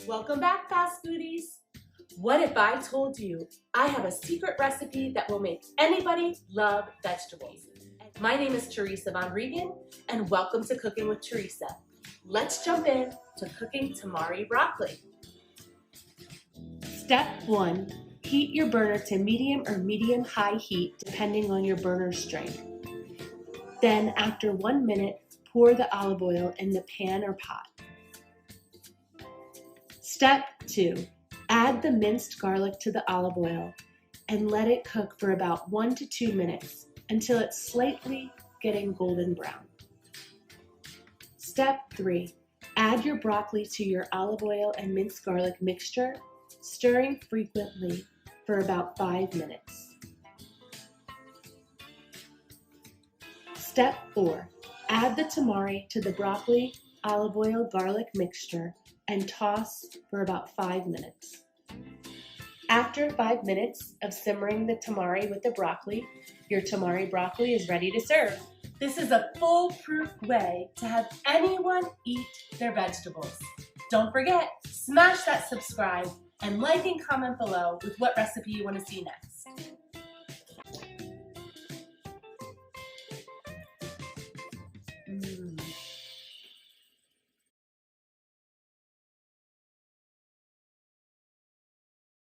Welcome back, fast foodies. What if I told you I have a secret recipe that will make anybody love vegetables? My name is Teresa Von Regan, and welcome to Cooking with Teresa. Let's jump in to cooking tamari broccoli. Step 1. Heat your burner to medium or medium-high heat depending on your burner strength. Then, after 1 minute, pour the olive oil in the pan or pot. Step 2. Add the minced garlic to the olive oil and let it cook for about 1 to 2 minutes until it's slightly getting golden brown. Step 3. Add your broccoli to your olive oil and minced garlic mixture, stirring frequently for about 5 minutes. Step 4. Add the tamari to the broccoli, olive oil, garlic mixture and toss for about 5 minutes. After 5 minutes of simmering the tamari with the broccoli, your tamari broccoli is ready to serve. This is a foolproof way to have anyone eat their vegetables. Don't forget, smash that subscribe and like and comment below with what recipe you want to see next.